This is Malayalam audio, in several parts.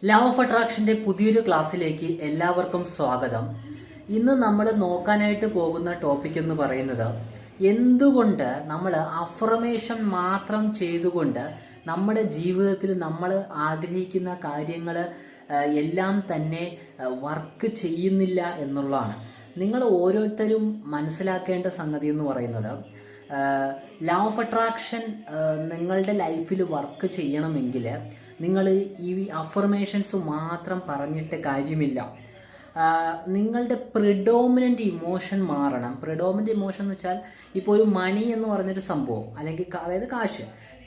ലോ ഓഫ് അട്രാക്ഷന്റെ പുതിയൊരു ക്ലാസ്സിലേക്ക് എല്ലാവർക്കും സ്വാഗതം. ഇന്ന് നമ്മൾ നോക്കാനായിട്ട് പോകുന്ന ടോപ്പിക് എന്ന് പറയുന്നത് എന്തുകൊണ്ട് നമ്മൾ അഫർമേഷൻ മാത്രം ചെയ്തുകൊണ്ട് നമ്മുടെ ജീവിതത്തിൽ നമ്മൾ ആഗ്രഹിക്കുന്ന കാര്യങ്ങൾ എല്ലാം തന്നെ വർക്ക് ചെയ്യുന്നില്ല എന്നുള്ളതാണ്. നിങ്ങൾ ഓരോരുത്തരും മനസ്സിലാക്കേണ്ട സംഗതി എന്ന് പറയുന്നത് ലോ ഓഫ് അട്രാക്ഷൻ നിങ്ങളുടെ ലൈഫിൽ വർക്ക് ചെയ്യണമെങ്കിൽ നിങ്ങൾ ഈ അഫർമേഷൻസ് മാത്രം പറഞ്ഞിട്ട് കാര്യമില്ല. നിങ്ങളുടെ പ്രിഡോമിനന്റ് ഇമോഷൻ മാറണം. പ്രിഡോമിനന്റ് ഇമോഷൻ എന്ന് വെച്ചാൽ ഇപ്പോൾ ഒരു മണി എന്ന് പറഞ്ഞൊരു സംഭവം, അല്ലെങ്കിൽ അതായത്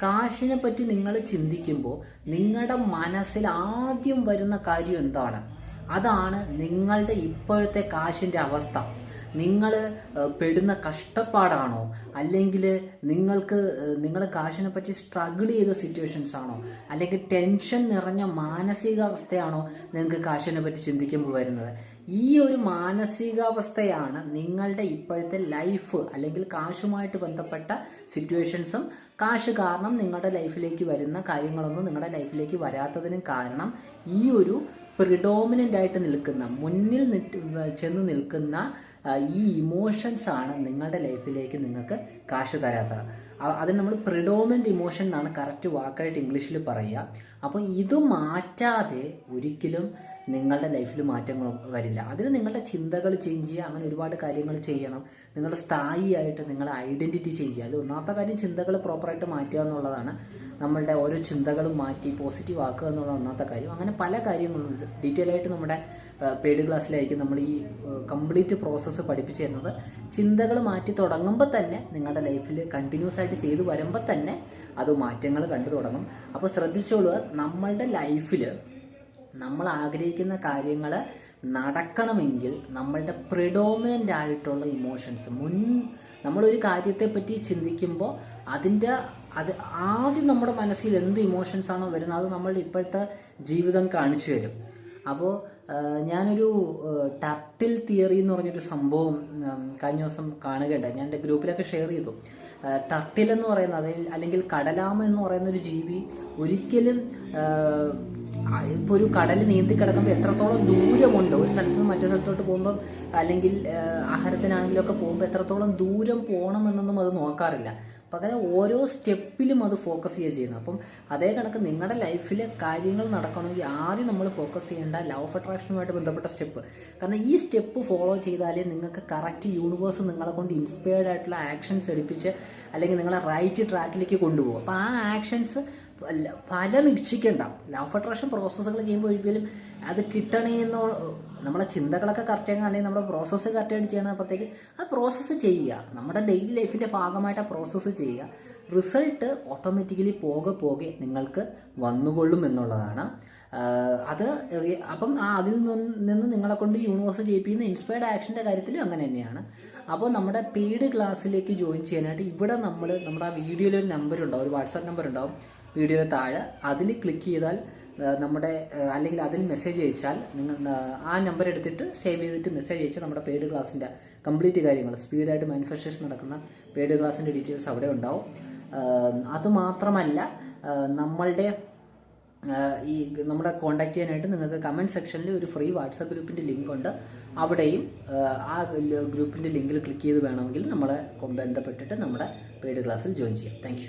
കാശിനെ പറ്റി നിങ്ങൾ ചിന്തിക്കുമ്പോൾ നിങ്ങളുടെ മനസ്സിൽ ആദ്യം വരുന്ന കാര്യം എന്താണ്? അതാണ് നിങ്ങളുടെ ഇപ്പോഴത്തെ കാശിന്റെ അവസ്ഥ. നിങ്ങൾ പെടുന്ന കഷ്ടപ്പാടാണോ, അല്ലെങ്കിൽ നിങ്ങൾ കാശിനെ പറ്റി സ്ട്രഗിൾ ചെയ്ത സിറ്റുവേഷൻസ് ആണോ, അല്ലെങ്കിൽ ടെൻഷൻ നിറഞ്ഞ മാനസികാവസ്ഥയാണോ നിങ്ങൾക്ക് കാശിനെ പറ്റി ചിന്തിക്കുമ്പോൾ വരുന്നത്? ഈ ഒരു മാനസികാവസ്ഥയാണ് നിങ്ങളുടെ ഇപ്പോഴത്തെ ലൈഫ്, അല്ലെങ്കിൽ കാശുമായിട്ട് ബന്ധപ്പെട്ട സിറ്റുവേഷൻസും കാശ് കാരണം നിങ്ങളുടെ ലൈഫിലേക്ക് വരുന്ന കാര്യങ്ങളൊന്നും നിങ്ങളുടെ ലൈഫിലേക്ക് വരാത്തതിനും കാരണം ഈ ഒരു പ്രിഡോമിനന്റ് ആയിട്ട് നിൽക്കുന്ന, മുന്നിൽ ചെന്ന് നിൽക്കുന്ന ഈ ഇമോഷൻസ് ആണ് നിങ്ങളുടെ ലൈഫിലേക്ക് നിങ്ങൾക്ക് കാശ് തരാത്തത്. അതിന് നമ്മൾ പ്രിഡോമിനന്റ് ഇമോഷൻ എന്നാണ് കറക്റ്റ് വാക്കായിട്ട് ഇംഗ്ലീഷിൽ പറയുക. അപ്പോൾ ഇത് മാറ്റാതെ ഒരിക്കലും നിങ്ങളുടെ ലൈഫിൽ മാറ്റങ്ങൾ വരില്ല. അതിന് നിങ്ങളുടെ ചിന്തകൾ ചേഞ്ച് ചെയ്യുക, അങ്ങനെ ഒരുപാട് കാര്യങ്ങൾ ചെയ്യണം. നിങ്ങളുടെ സ്ഥായിയായിട്ട് നിങ്ങളുടെ ഐഡന്റിറ്റി ചേഞ്ച് ചെയ്യുക. അത് ഒന്നാമത്തെ കാര്യം ചിന്തകൾ പ്രോപ്പറായിട്ട് മാറ്റുക എന്നുള്ളതാണ്. നമ്മളുടെ ഓരോ ചിന്തകളും മാറ്റി പോസിറ്റീവ് ആക്കുക എന്നുള്ള ഒന്നാമത്തെ കാര്യം. അങ്ങനെ പല കാര്യങ്ങളുണ്ട്. ഡീറ്റെയിൽ ആയിട്ട് നമ്മുടെ പെയ്ഡ് ക്ലാസ്സിലായിരിക്കും നമ്മൾ ഈ കംപ്ലീറ്റ് പ്രോസസ്സ് പഠിപ്പിച്ചു തരുന്നത്. ചിന്തകൾ മാറ്റി തുടങ്ങുമ്പോൾ തന്നെ നിങ്ങളുടെ ലൈഫിൽ കണ്ടിന്യൂസ് ആയിട്ട് ചെയ്തു വരുമ്പോൾ തന്നെ അത് മാറ്റങ്ങൾ കണ്ടു തുടങ്ങും. അപ്പോൾ ശ്രദ്ധിച്ചോളുക, നമ്മളുടെ ലൈഫിൽ നമ്മൾ ആഗ്രഹിക്കുന്ന കാര്യങ്ങൾ നടക്കണമെങ്കിൽ നമ്മളുടെ പ്രിഡോമിനൻ്റ് ആയിട്ടുള്ള ഇമോഷൻസ്, നമ്മളൊരു കാര്യത്തെ പറ്റി ചിന്തിക്കുമ്പോൾ അത് ആദ്യം നമ്മുടെ മനസ്സിൽ എന്ത് ഇമോഷൻസ് ആണോ വരുന്നത് അത് നമ്മളുടെ ഇപ്പോഴത്തെ ജീവിതം കാണിച്ചു തരും. അപ്പോൾ ഞാനൊരു ടർട്ടിൽ തിയറി എന്ന് പറഞ്ഞൊരു സംഭവം കഴിഞ്ഞ ദിവസം കാണുകയുണ്ടായി. ഞാൻ എൻ്റെ ഗ്രൂപ്പിലൊക്കെ ഷെയർ ചെയ്തു. ടർട്ടിൽ എന്ന് പറയുന്നത്, അല്ലെങ്കിൽ കടലാമ എന്ന് പറയുന്ന ഒരു ജീവി ഒരിക്കലും ഇപ്പോൾ ഒരു കടൽ നീന്തി കിടക്കുമ്പോൾ എത്രത്തോളം ദൂരമുണ്ട്, ഒരു സ്ഥലത്ത് നിന്ന് മറ്റു സ്ഥലത്തോട്ട് പോകുമ്പോൾ അല്ലെങ്കിൽ ആഹാരത്തിനാണെങ്കിലും ഒക്കെ പോകുമ്പോൾ എത്രത്തോളം ദൂരം പോകണമെന്നൊന്നും അത് നോക്കാറില്ല. പകരം ഓരോ സ്റ്റെപ്പിലും അത് ഫോക്കസ് ചെയ്യുക ചെയ്യുന്നത്. അപ്പം അതേ കണക്ക് നിങ്ങളുടെ ലൈഫിലെ കാര്യങ്ങൾ നടക്കണമെങ്കിൽ ആദ്യം നമ്മൾ ഫോക്കസ് ചെയ്യേണ്ട ലോ ഓഫ് അട്രാക്ഷനുമായിട്ട് ബന്ധപ്പെട്ട സ്റ്റെപ്പ്. കാരണം ഈ സ്റ്റെപ്പ് ഫോളോ ചെയ്താലേ നിങ്ങൾക്ക് കറക്റ്റ് യൂണിവേഴ്സ് നിങ്ങളെ കൊണ്ട് ഇൻസ്പയർഡ് ആയിട്ടുള്ള ആക്ഷൻസ് എടുപ്പിച്ച് അല്ലെങ്കിൽ നിങ്ങളെ റൈറ്റ് ട്രാക്കിലേക്ക് കൊണ്ടുപോകും. അപ്പോൾ ആ ആക്ഷൻസ് ഫലം ഇച്ഛിക്കണ്ട. ലോ ഓഫ് അട്രാക്ഷൻ പ്രോസസ്സുകൾ ചെയ്യുമ്പോൾ ഒരിക്കലും അത് കിട്ടണേന്നോ, നമ്മളെ ചിന്തകളൊക്കെ കറക്റ്റ് ചെയ്യണം, അല്ലെങ്കിൽ നമ്മുടെ പ്രോസസ്സ് കറക്റ്റായിട്ട് ചെയ്യണം. അപ്പോഴത്തേക്ക് ആ പ്രോസസ്സ് ചെയ്യുക, നമ്മുടെ ഡെയിലി ലൈഫിൻ്റെ ഭാഗമായിട്ട് ആ പ്രോസസ്സ് ചെയ്യുക. റിസൾട്ട് ഓട്ടോമാറ്റിക്കലി പോകെ നിങ്ങൾക്ക് വന്നുകൊള്ളും എന്നുള്ളതാണ്. അപ്പം അതിൽ നിന്ന് നിങ്ങളെ കൊണ്ട് യൂണിവേഴ്സ് ചെയ്യിപ്പിക്കുന്ന ഇൻസ്പയർഡ് ആക്ഷൻ്റെ കാര്യത്തിലും അങ്ങനെ തന്നെയാണ്. അപ്പോൾ നമ്മുടെ പെയ്ഡ് ക്ലാസ്സിലേക്ക് ജോയിൻ ചെയ്യാനായിട്ട് ഇവിടെ നമ്മുടെ ആ വീഡിയോയിൽ ഒരു നമ്പർ ഉണ്ടാവും, ഒരു വാട്സാപ്പ് നമ്പർ ഉണ്ടാവും വീഡിയോയുടെ താഴെ. അതിൽ ക്ലിക്ക് ചെയ്താൽ അല്ലെങ്കിൽ അതിൽ മെസ്സേജ് അയച്ചാൽ, നിങ്ങൾ ആ നമ്പർ എടുത്തിട്ട് സേവ് ചെയ്തിട്ട് മെസ്സേജ് അയച്ചാൽ നമ്മുടെ പെയ്ഡ് ക്ലാസ്സിൻ്റെ കംപ്ലീറ്റ് കാര്യങ്ങൾ, സ്പീഡായിട്ട് മാനിഫെസ്റ്റേഷൻ നടക്കുന്ന പെയ്ഡ് ക്ലാസ്സിൻ്റെ ഡീറ്റെയിൽസ് അവിടെ ഉണ്ടാവും. അതുമാത്രമല്ല, നമ്മുടെ കോൺടാക്ട് ചെയ്യാനായിട്ട് നിങ്ങൾക്ക് കമൻറ്റ് സെക്ഷനിൽ ഒരു ഫ്രീ വാട്സാപ്പ് ഗ്രൂപ്പിൻ്റെ ലിങ്ക് ഉണ്ട്. അവിടെയും ആ ഗ്രൂപ്പിൻ്റെ ലിങ്കിൽ ക്ലിക്ക് ചെയ്ത് വേണമെങ്കിൽ നമ്മളെ ബന്ധപ്പെട്ടിട്ട് നമ്മുടെ പെയ്ഡ് ക്ലാസ്സിൽ ജോയിൻ ചെയ്യാം. Thank you.